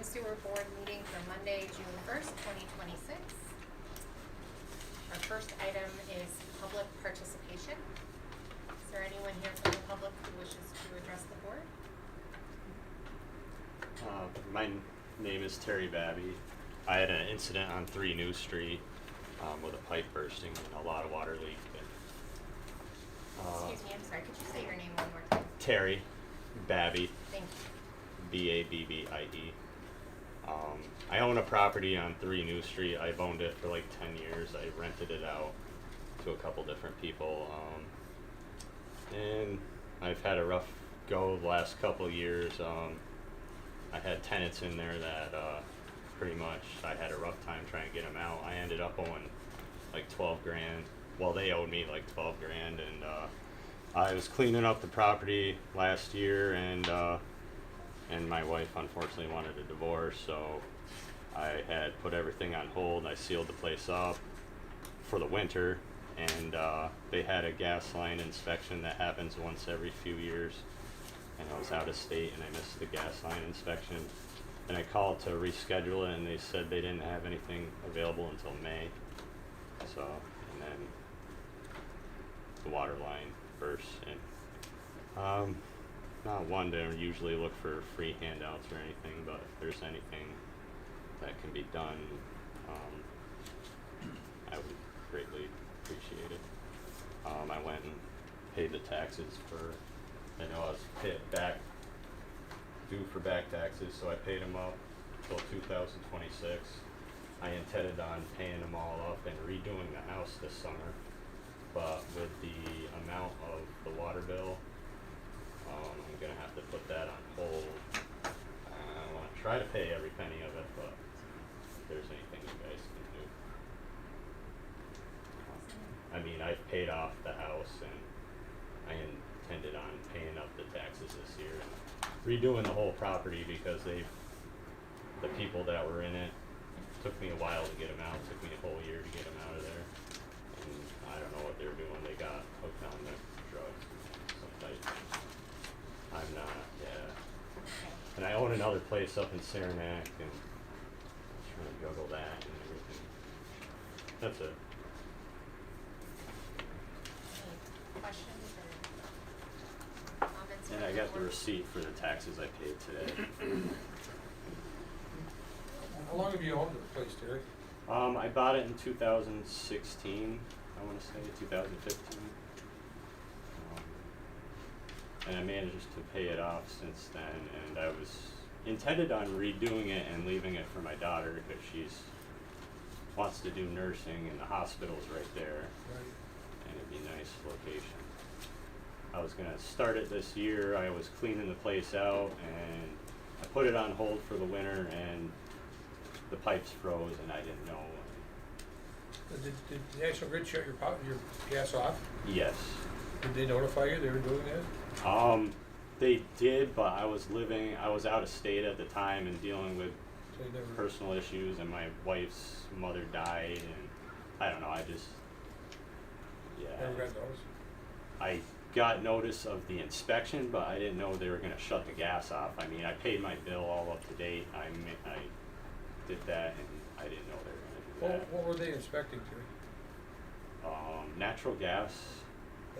and Sewer Board meeting for Monday, June 1st, 2026. Our first item is public participation. Is there anyone here from the public who wishes to address the board? My name is Terry Babby. I had an incident on 3 New Street with a pipe bursting and a lot of water leak. Excuse me, I'm sorry, could you say your name one more time? Terry Babby, Thank you. B-A-B-B-I-E. I own a property on 3 New Street. I've owned it for like 10 years. I rented it out to a couple different people. And I've had a rough go the last couple of years. I had tenants in there that pretty much I had a rough time trying to get them out. I ended up owing like 12 grand. Well, they owed me like 12 grand, and I was cleaning up the property last year, and my wife unfortunately wanted a divorce, so I had put everything on hold. I sealed the place up for the winter, and they had a gas line inspection that happens once every few years, and I was out of state and I missed the gas line inspection, and I called to reschedule it, and they said they didn't have anything available until May. So, and then the water line burst, and not one to usually look for free handouts or anything, but if there's anything that can be done, I would greatly appreciate it. I went and paid the taxes for, I know I was due for back taxes, so I paid them up till 2026. I intended on paying them all up and redoing the house this summer, but with the amount of the water bill, I'm gonna have to put that on hold. I want to try to pay every penny of it, but if there's anything you guys can do. I mean, I've paid off the house, and I intended on paying up the taxes this year and redoing the whole property, because the people that were in it, took me a while to get them out. It took me a whole year to get them out of there, and I don't know what they're doing. They got hooked on the drugs, some type. I'm not, yeah. Okay. And I own another place up in Saranac, and I'm trying to juggle that and everything. That's it. Any questions or comments? And from I got the board? receipt for the taxes I paid today. How long have you owned the place, Terry? I bought it in 2016, I want to say, 2015. And I managed to pay it off since then, and I was intended on redoing it and leaving it for my daughter, because she's wants to do nursing, and the hospital's right there, Right. and it'd be a nice location. I was gonna start it this year. I was cleaning the place out, and I put it on hold for the winter, and the pipes froze, and I didn't know. Did National Grid shut your gas off? Yes. Did they notify you they were doing that? They did, but I was out of state at the time and dealing with So you never. personal issues, and my wife's mother died, and I don't know, Never got notice? I got notice of the inspection, but I didn't know they were gonna shut the gas off. I mean, I paid my bill all up to date. I did that, and I didn't know they were gonna do that. What were they inspecting, Terry? Natural gas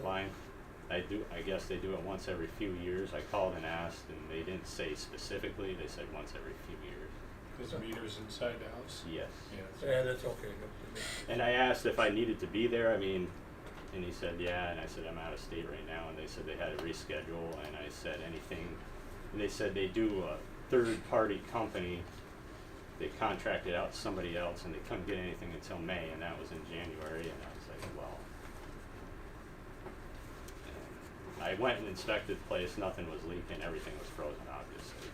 line. I guess they do it once every few years. I called and asked, and they didn't say specifically. They said once every few years. There's meters inside the house? Yes. Yeah. Yeah, that's okay. And I asked if I needed to be there. I mean, and he said, yeah. And I said, I'm out of state right now. And they said they had to reschedule. And I said, anything. And they said they do a third-party company. They contracted out to somebody else, and they couldn't get anything until May, and that was in January. And I was like, well. And I went and inspected the place. Nothing was leaking. Everything was frozen, obviously.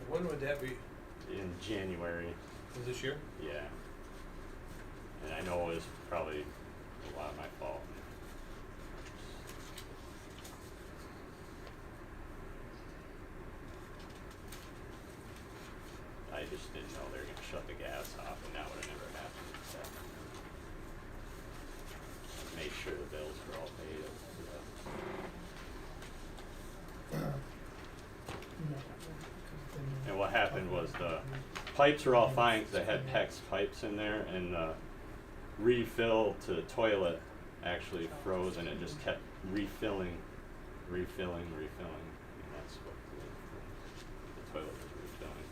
When would that be? In January. Of this year? Yeah. And I know it was probably a lot of my fault. I just didn't know they were gonna shut the gas off, and that would have never happened. So I made sure the bills were all paid. No. the pipes were all fine because I had PEX pipes in there, and the refill to the toilet actually froze, and it just kept refilling, and that's what the toilet was refilling.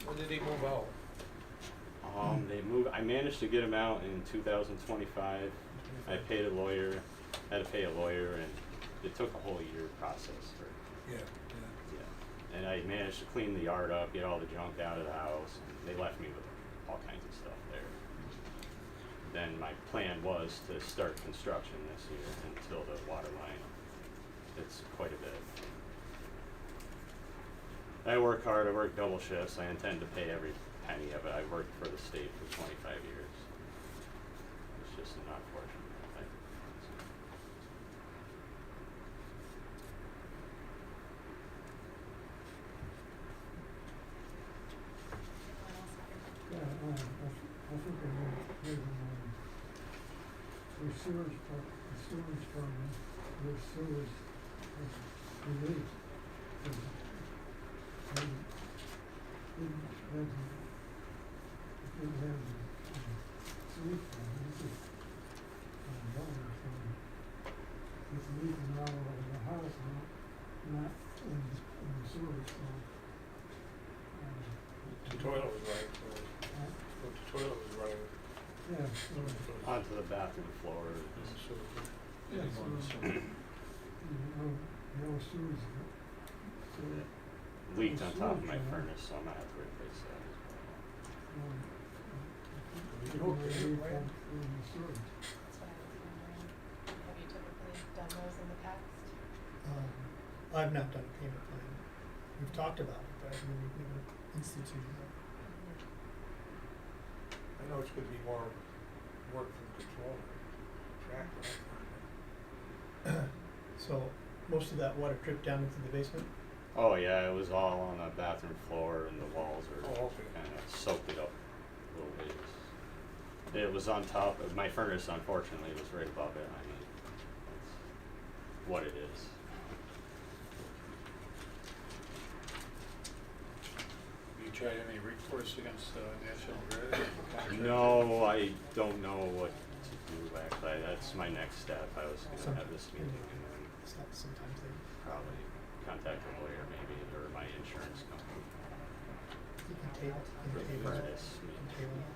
When did they move out? I managed to get them out in 2025. I paid a lawyer, had to pay a lawyer, and it took a whole year process for, Yeah. yeah. And I managed to clean the yard up, get all the junk out of the house, and they left me with all kinds of stuff there. Then my plan was to start construction this year until the water line. It's quite a bit. I work hard, I work double shifts, I intend to pay every penny of it. I worked for the state for 25 years. It's just an unfortunate thing. Anyone else have any- Yeah, I think I know, the sewage problem, the sewage release. Didn't have sewage problem, it's just, water, so it's leaking all over the house, not in the sewage, so. The toilet was right, the toilet was running. Yeah, so, Onto the bathroom floor. Just, yeah, so, no sewage, so, leaked on top of my Sewage, yeah. furnace, so I'm gonna have to replace that as well. you don't really have the sewage. That's what I was wondering. Have you typically done those in the past? I've not done a payment plan. We've talked about it, but we've never instituted it. I know it's gonna be more work from the controller, track that. So most of that water dripped down into the basement? Oh yeah, it was all on the bathroom floor, and the walls were Oh, okay. kind of soaked it up a little bit. It was on top of my furnace. Unfortunately, was right above it. I mean, it's what it is. Have you tried any recourse against National Grid? Contract? No, I don't know what to do. Actually, that's my next step. I was gonna have this meeting and then Sometimes they, probably contact a lawyer maybe, or my insurance company. you can table, For the furnace. you can table it.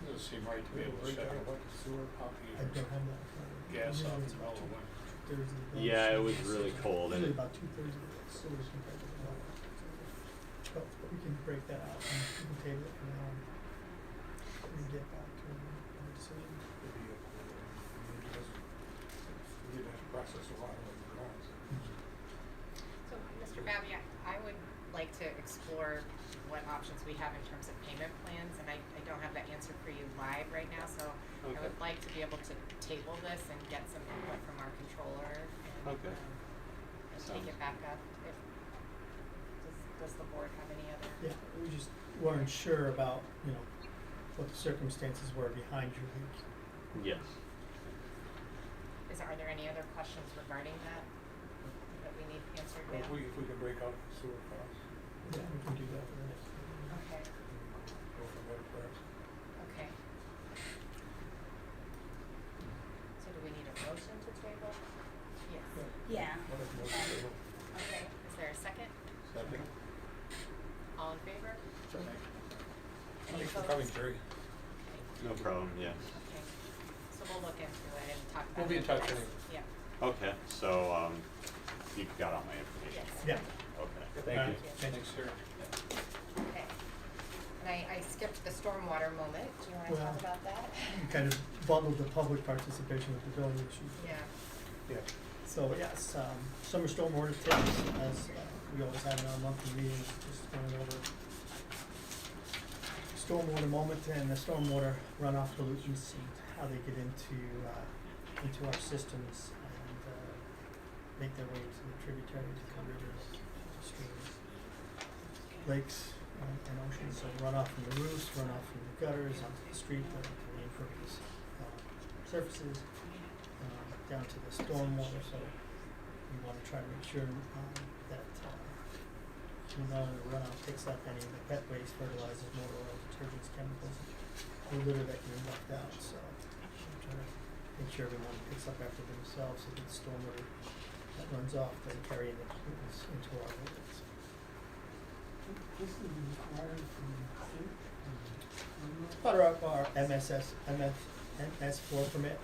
It doesn't seem right to be able to shut off the sewer pump I don't have that. in front of me. gas off Usually in it's the about middle of winter. 2/3 of the bill. Yeah, it was really cold, and Usually it, about 2/3 of the sewage compared to the water. But we can break that out and we can table it for now and get back to a decision. Maybe we didn't have to process a lot of it at once. So, Mr. Babby, I would like to explore what options we have in terms of payment plans, and I don't have that answer for you live right now, so I Okay. would like to be able to table this and get some input from our controller and, Okay. and take Sounds- it back up. If, does the board have any other? Yeah, we just weren't sure about, what the circumstances were behind your leak. yes. Are there any other questions regarding that we need answered But now? if we can break out the sewer costs, Yeah, we can do that for the next meeting. Okay, go from there perhaps. okay. So do we need a motion to table? Yes. Yeah. What if most of them- Okay, is there a second? Second. All in favor? Any Thanks for opposed? coming, Jerry. Okay. No problem. Yes. Okay, so we'll look into it and talk about it. We'll be in touch next. anyway. Yeah, Okay. So you got all my information. yes. Yeah. Okay. Thank you. Thank you. Thanks, sir. Okay. And I skipped the stormwater moment. Do you wanna Well- talk about that? We kind of bundled the public participation with the building issue. Yeah, Yeah. So yes, summer stormwater tips, as we always have in our monthly meetings, just going over stormwater moment and the stormwater runoff pollutants and how they get into our systems and make their way to the tributaries, the rivers, streams, lakes, and oceans. So runoff from the roofs, runoff from the gutters, onto the street, the impervious surfaces. down to the stormwater, so we wanna try to make sure, that, you know, the runoff picks up any of the pet waste, fertilizers, motor oil, detergents, chemicals, the litter that can be left out, so I'm trying to make sure everyone picks up after themselves, so that the stormwater that runs off doesn't carry into our rivers. This is required from the state. Part of our MS floor permit,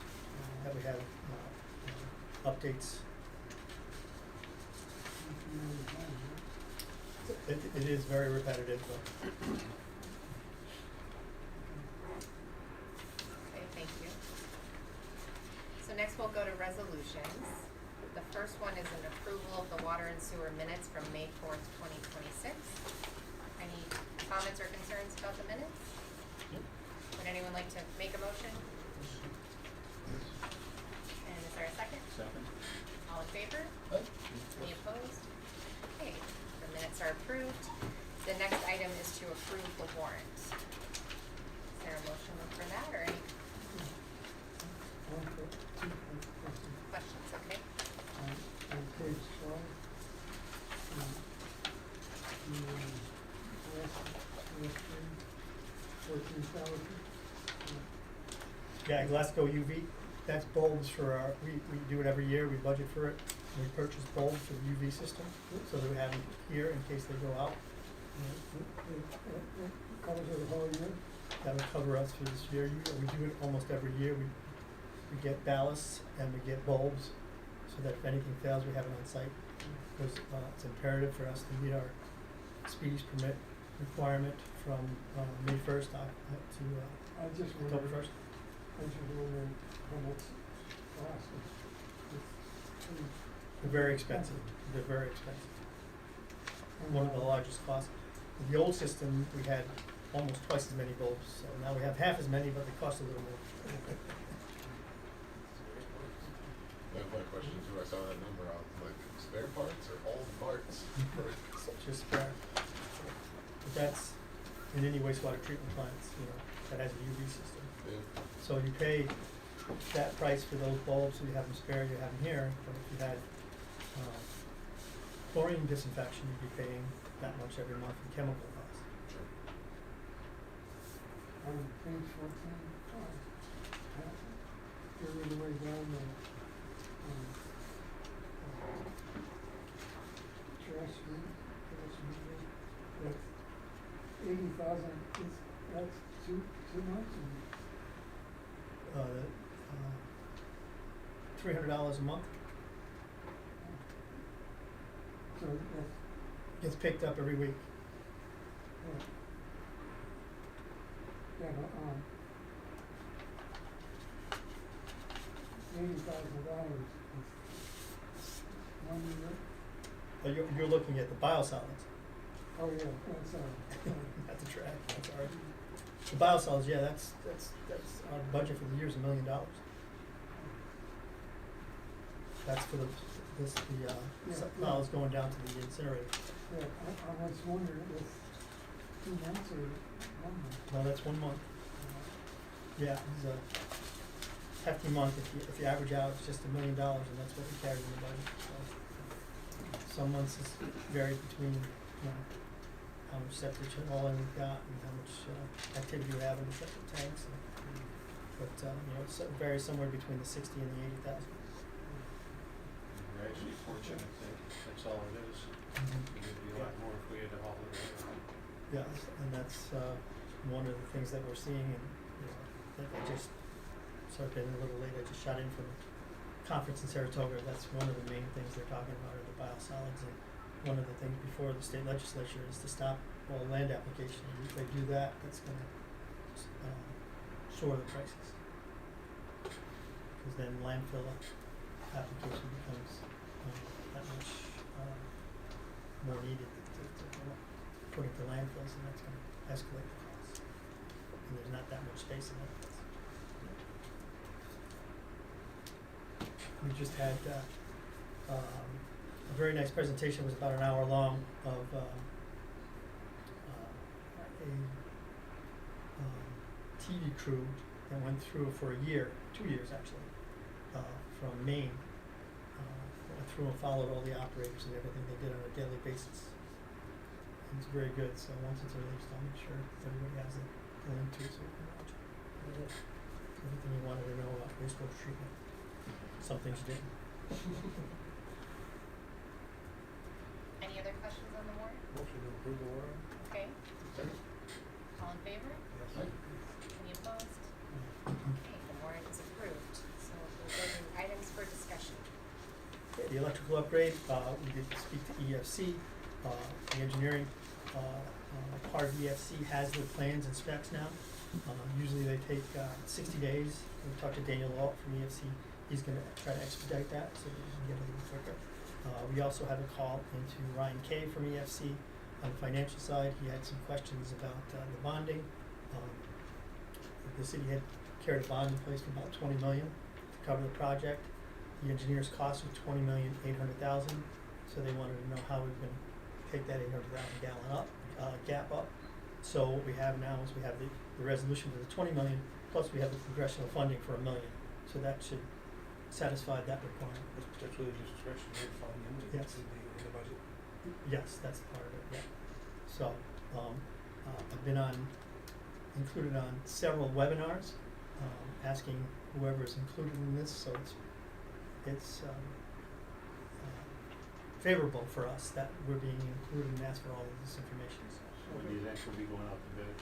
that we have, updates. It is very repetitive, but Okay, thank you. So next we'll go to resolutions. The first one is an approval of the water and sewer minutes from May 4th, 2026. Any comments or concerns about the minutes? Would anyone like to make a motion? And is there a second? Second. All in favor? Any opposed? Okay, the minutes are approved. The next item is to approve the warrant. Is there a motion for that or any questions? Okay. On page 12, last thing, 14,000. yeah, Glasgow UV, that's bulbs for our, we do it every year, we budget for it. And we purchase bulbs for the UV system, so that we have them here in case they go out. It covers it the whole year. That would cover us for this year. We do it almost every year. We get ballasts and we get bulbs, so that if anything fails, we have it on site. Because it's imperative for us to meet our speedies permit requirement from May 1st to I just October wondered, 1st. how much cost it. They're very expensive. They're very expensive. One of the largest costs. With the old system, we had almost twice as many bulbs, so now we have half as many, but they cost a little more. That's my question too. I saw that number. I was like, spare parts or all parts? Just but that's in any wastewater treatment plants, that has a UV system. Yeah. So you pay that price for those bulbs, so you have them spare, you have them here, but if you had, chlorine disinfection, you'd be paying that much every month in chemical costs. Sure. On page 14, you're really way down the, trash removal, that's 80,000, that's two months, $300 a month so that's, gets picked up every week. yeah, but, $80,000 is 1 year. You're looking at the biosolids, Oh, yeah, that's, not the trash, that's our, the biosolids, yeah, that's our budget for the year is $1 million. That's for the solids going down to the incinerator. yeah, I was wondering if 2 months or 1 month. No, that's 1 month. Yeah, it's a hefty month. If you average out, it's just $1 million, and that's what we carry in the budget. So, some months is vary between, how much septic hauling we've got and how much activity we have in the septic tanks. But it's varies somewhere between the 60 and the 80,000. We're actually fortunate that that's all it is. It would be a lot more if we had to haul it away. Yeah, and that's one of the things that we're seeing, and that I just sorry getting a little late. I just shot in from a conference in Saratoga. That's one of the main things they're talking about are the biosolids, and one of the things before the state legislature is to stop all land application. And if they do that, that's going to soar the prices, because then landfill application becomes that much more needed to put into landfills, and that's going to escalate the costs. And there's not that much space in landfills. We just had a very nice presentation. It was about an hour long of a TV crew that went through for a year, 2 years actually, from Maine, went through and followed all the operators and everything they did on a daily basis. And it's very good, so once it's released, I'll make sure everybody has a link to it so you can watch it. Everything you wanted to know about wastewater treatment. Some things you didn't. Any other questions on the warrant? Motion to approve the warrant? Okay, Second. all in favor? Yes. Any opposed? Okay, the warrant is approved. So we'll go to items for discussion. Okay, the electrical upgrade, we did speak to EFC, the engineering, part of EFC has the plans and specs now. Usually they take, 60 days. We talked to Daniel Alt from EFC, he's gonna try to expedite that so that we can get it a little quicker. We also had a call into Ryan Kay from EFC on the financial side, he had some questions about, the bonding. The city had carried a bond in place for about 20 million to cover the project. The engineer's cost was 20,800,000, so they wanted to know how we were gonna take that 800,000 gallon up, gap up. So what we have now is we have the resolution for the 20 million, plus we have the congressional funding for $1 million. So that should satisfy that requirement. That's really just discretionary funding in the, Yes. in the budget. Yes, that's part of it, yeah. So, I've been included on several webinars, asking whoever's included in this, so it's favorable for us that we're being included and asked for all of this information. When do you actually be going out to bid?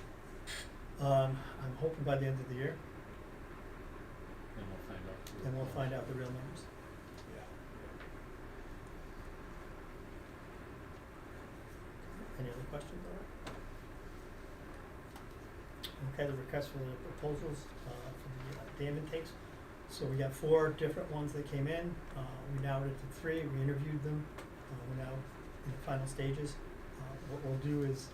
I'm hoping by the end of the year, Then we'll find out. and we'll find out the real numbers. Yeah. Any other questions on it? Okay, the request for the proposals, for the dam intakes. So we got 4 different ones that came in, we narrowed it to 3, we interviewed them, we're now in the final stages. What we'll do is,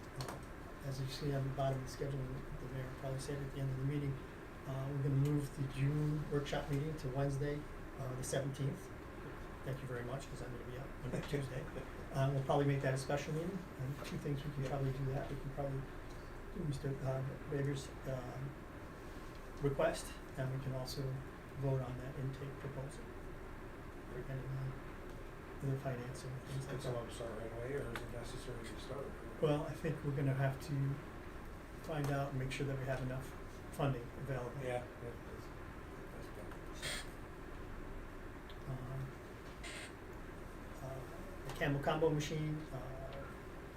as you see on the bottom of the schedule, the mayor probably said at the end of the meeting, we're gonna move the June workshop meeting to Wednesday, the 17th. Thank you very much, because I'm gonna be out on Tuesday. We'll probably make that a special meeting, and 2 things we can probably do that, we can probably do Mr. Rader's, request, and we can also vote on that intake proposal. Depending on the financing and things like Can that. someone start right away, or is it necessary to start? Well, I think we're gonna have to find out and make sure that we have enough funding available. Yeah, that's better. The Camel Combo machine,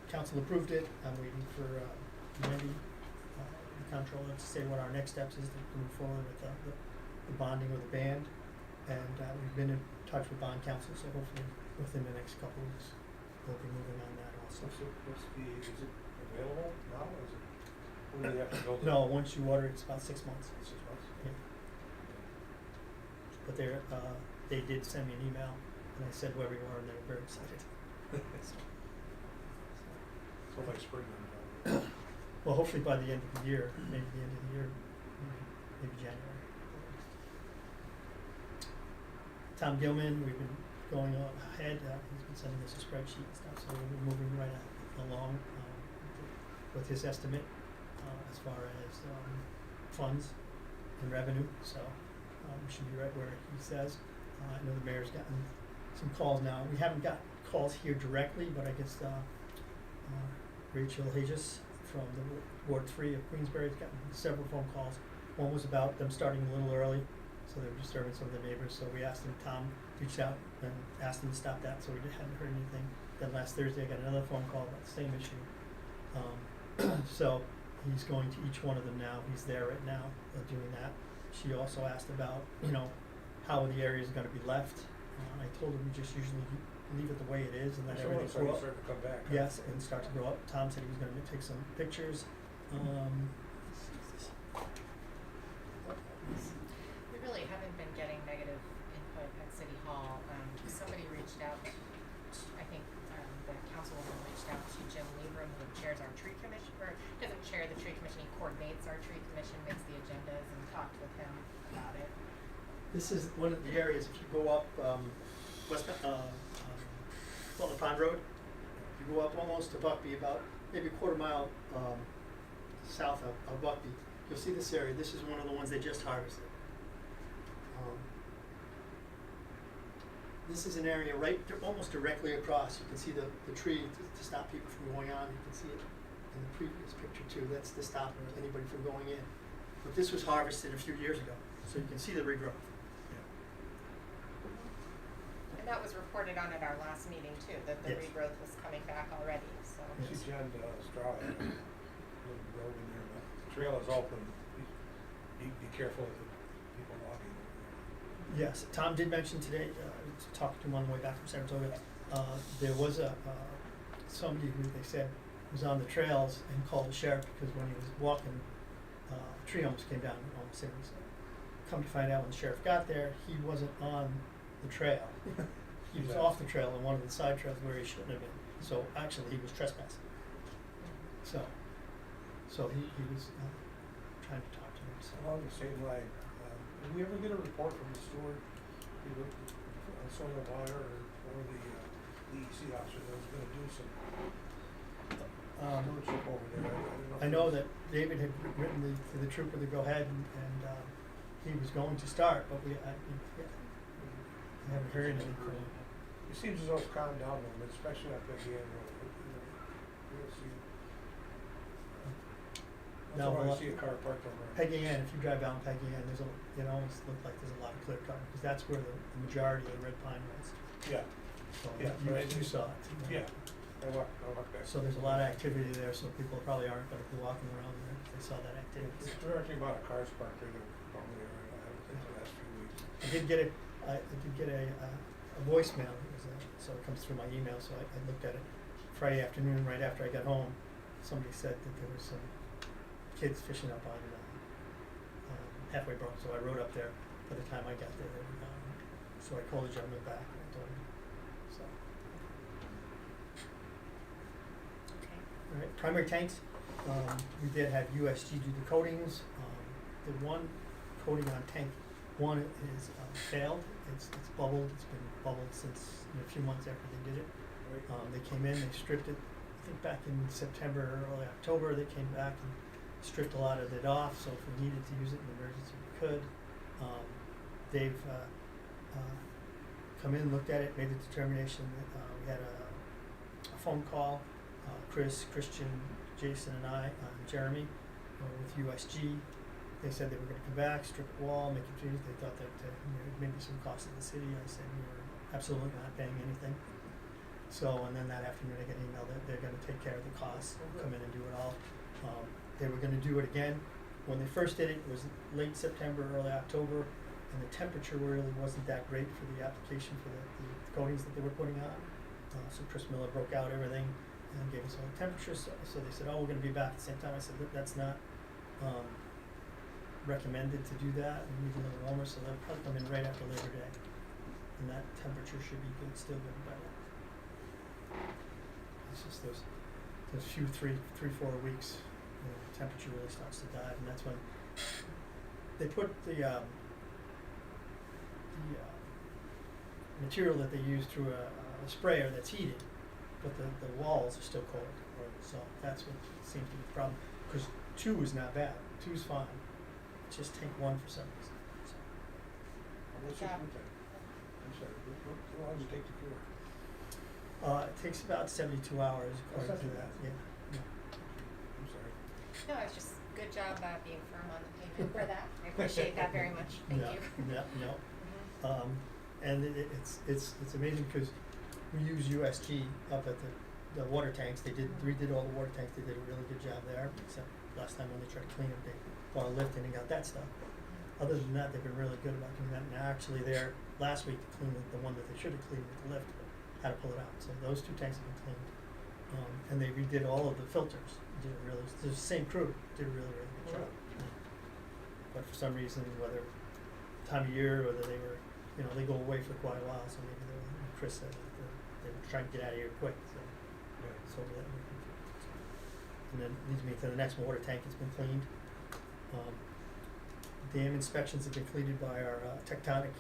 council approved it, I'm waiting for, Wendy, the comptroller, to say what our next steps is to move forward with the bonding of the band. And, we've been in touch with bond council, so hopefully within the next couple of weeks, we'll be moving on that also. Is it available now, or is it, when do you have to build it? No, once you order, it's about 6 months. 6 months? Yeah. But they did send me an email, and I said where we were, and they were very excited. So by spring then, Well, hopefully by the end of the year, maybe the end of the year, maybe January. Tom Gilman, we've been going ahead, he's been sending us a spreadsheet and stuff, so we're moving right along, with his estimate, as far as, funds and revenue, so, we should be right where he says. I know the mayor's gotten some calls now, we haven't got calls here directly, but I guess, Rachel Hages from the Ward 3 of Queensbury has gotten several phone calls. One was about them starting a little early, so they were disturbing some of the neighbors, so we asked them, Tom reached out and asked them to stop that, so we hadn't heard anything. Then last Thursday, I got another phone call about the same issue. So he's going to each one of them now, he's there right now, doing that. She also asked about, how the area is gonna be left. I told her we just usually leave it the way it is and let everything so grow it's up. starting to come back. Yes, and start to grow up. Tom said he was gonna take some pictures. We really haven't been getting negative input at City Hall. Somebody reached out, I think, the councilwoman reached out to Jim Lieberman, who chairs our tree commission, or doesn't chair the tree commission, he coordinates our tree commission, makes the agendas, and talked with him about it. This is one of the areas, if you go up, Butler Pond Road, you go up almost to Buckby, about maybe a quarter mile, south of Buckby, you'll see this area. This is one of the ones they just harvested. This is an area almost directly across. You can see the tree to stop people from going on. You can see it in the previous picture too. That's to stop anybody from going in. But this was harvested a few years ago, so you can see the regrowth. And that was reported on at our last meeting too, that the Yes. regrowth was coming back already, so. I see John Straw had a little road in there, but the trail is open. Be careful of the people walking over there. Yes, Tom did mention today, talking to him on the way back from Saratoga, there was somebody who they said was on the trails and called the sheriff because when he was walking, a tree almost came down and almost hit him. So come to find out when the sheriff got there, he wasn't on the trail. He was off the trail on one of the side trails where he shouldn't have been. So actually he was trespassing. So he was trying to talk to him. So. Along the same line, did we ever get a report from the steward, either soil and water or the DEC officer that was gonna do some stewardship over there? I know that David had written to the trooper to go ahead and he was going to start, but I haven't heard anything from him. It seems as though it's calmed down a little bit, especially up at the end road. We'll see. Now, That's why I well, see a car parked over there. Peggy Ann, if you drive down Peggy Ann, it almost looks like there's a lot of clear cover, because that's where the majority of the red pine was. Yeah, So Yeah, right. you saw it. yeah. I walked back. So there's a lot of activity there, so people probably aren't gonna be walking around there if they saw that activity. It's directly about a car's parked there, probably, I haven't think the last few weeks. I did get a voicemail, so it comes through my email, so I looked at it Friday afternoon, right after I got home. Somebody said that there was some kids fishing up on Halfway Brook, so I rode up there. By the time I got there, they were gone. So I called the gentleman back and I told him, so. Okay. All right, primary tanks, we did have USG do the coatings. The one coating on tank one is failed. It's bubbled. It's been bubbled since a few months after they did it. They came in, they stripped it, I think back in September, early October. They came back and stripped a lot of it off, so if we needed to use it in emergency, we could. They've come in, looked at it, made the determination that we had a phone call, Christian, Jason and I, Jeremy, with USG. They said they were gonna come back, strip the wall, make it trees. They thought that maybe some cost to the city. I said we were absolutely not paying anything. So, and then that afternoon I got an email that they're gonna take care of the costs, come in and do it all. They were gonna do it again. When they first did it, it was late September, early October, and the temperature really wasn't that great for the application for the coatings that they were putting on. So Chris Miller broke out everything and gave us all the temperatures. So they said, oh, we're gonna be back at the same time. I said, that's not recommended to do that. We need a little warmer, so they'll probably come in right after Labor Day. And that temperature should be good, still good by then. It's just those few 3-4 weeks, the temperature really starts to dive, and that's when they put the material that they use through a sprayer that's heated, but the walls are still cold. So that's what seems to be the problem. Because 2 is not bad. 2 is fine. It's just tank 1 for some reason. So. What's your food time? I'm sorry, how long does it take to cure? It takes about 72 hours according not to too that. bad. Yeah. I'm sorry. No, it's just good job being firm on the payment for that. I appreciate that very much. Thank you. Yeah. Mhm. And it's amazing because we use USG up at the water tanks. They redid all the water tanks. They did a really good job there. Except last time when they tried to clean them, they bought a lift in and got that stuff. Other than that, they've been really good about doing that. And actually, there last week to clean the one that they should have cleaned with the lift, but had to pull it out. So those 2 tanks have been cleaned. And they redid all of the filters. The same crew did a really good job. But for some reason, whether time of year, whether they were, they go away for quite a while. So maybe Chris said that they were trying to get out of here quick. So that. And then leads me to the next water tank. It's been cleaned. Dam inspections have been completed by our Tectonic,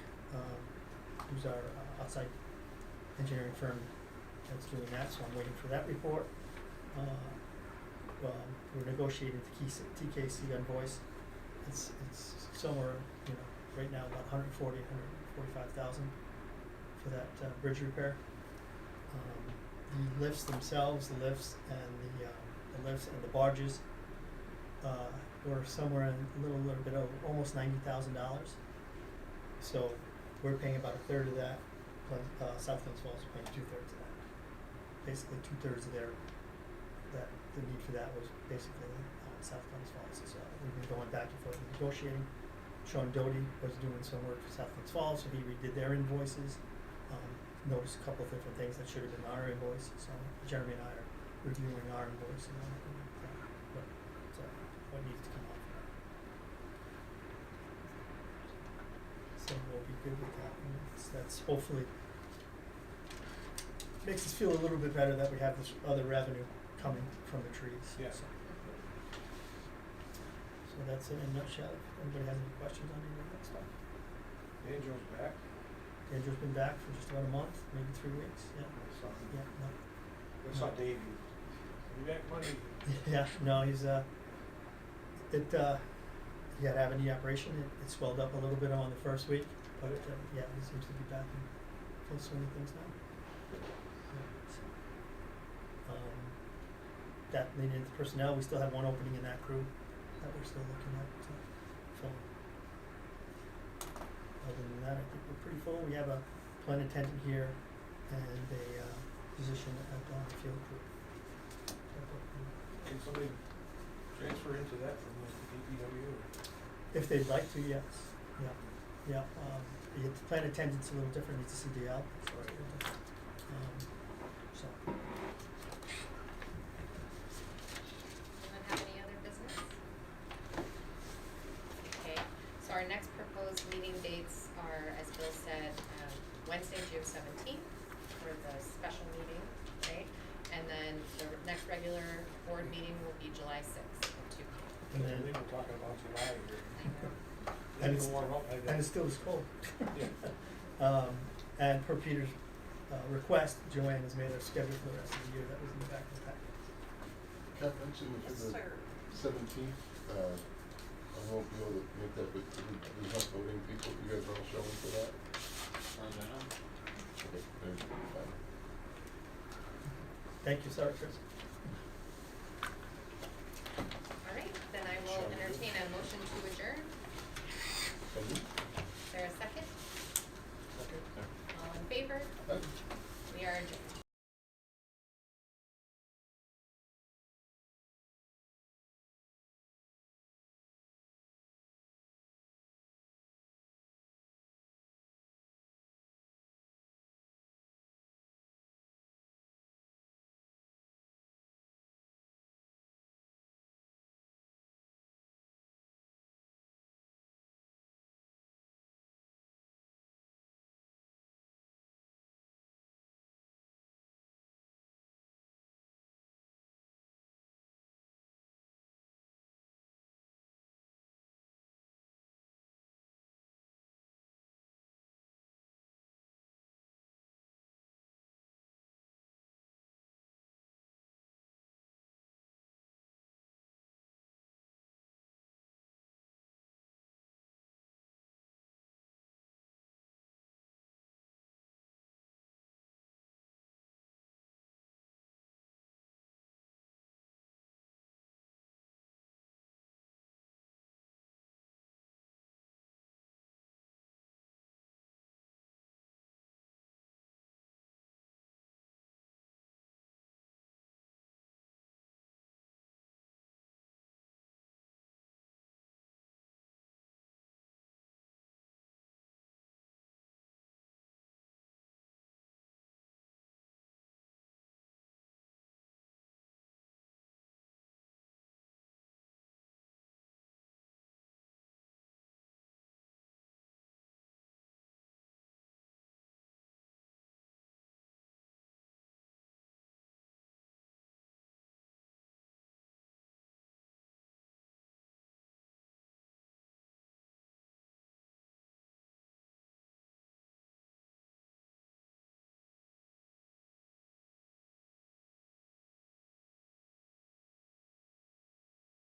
who's our outside engineering firm that's doing that. So I'm waiting for that report. We're negotiating the TKC invoice. It's somewhere, right now about 140,000, 145,000 for that bridge repair. The lifts themselves, the lifts and the barges, were somewhere in a little bit over almost $90,000. So we're paying about a third of that. South Glens Falls is paying 2/3 of that. Basically 2/3 of the need for that was basically South Glens Falls. So we've been going back and forth and negotiating. Sean Doty was doing some work for South Glens Falls, so he redid their invoices. Noticed a couple of different things that should have been our invoice. So Jeremy and I are reviewing our invoice and what needs to come off of that. So we'll be good with that. And that's hopefully makes us feel a little bit better that we have this other revenue coming from the trees. Yeah. So that's it in a nutshell. If anybody has any questions on any of that stuff. Angel's back. Andrew's been back for just about a month, maybe 3 weeks. Yeah. I saw Dave. You back Monday? Yeah. No, he's he had to have a knee operation. It swelled up a little bit on the first week, but yeah, he seems to be back in full swing of things now. That leading into personnel, we still have one opening in that crew that we're still looking at filling. Other than that, I think we're pretty full. We have a plant attendant here and a position at the field crew. Can somebody transfer into that from the DPW? If they'd like to, yes. Yeah. The plant attendant's a little different. It's a CDL. So. Anyone have any other business? Okay, so our next proposed meeting dates are, as Bill said, Wednesday, June 17th for the special meeting, right? And then the next regular board meeting will be July 6th at 2 p.m. And I then, think we're talking about July here. I know. And it's- warm up like that. and it still is cold. Yeah. And per Peter's request, Joanne has made a schedule for the rest of the year that was in the back of the packet. Kat mentioned for the 17th, I won't be able to make that, but there's not voting people. You guys are all showing for that? Okay, there's fine. Thank you, sorry, Chris. All right, then I will entertain a motion to adjourn. Thank you. Is there a second? Okay. All in favor? Aye. We are adjourned.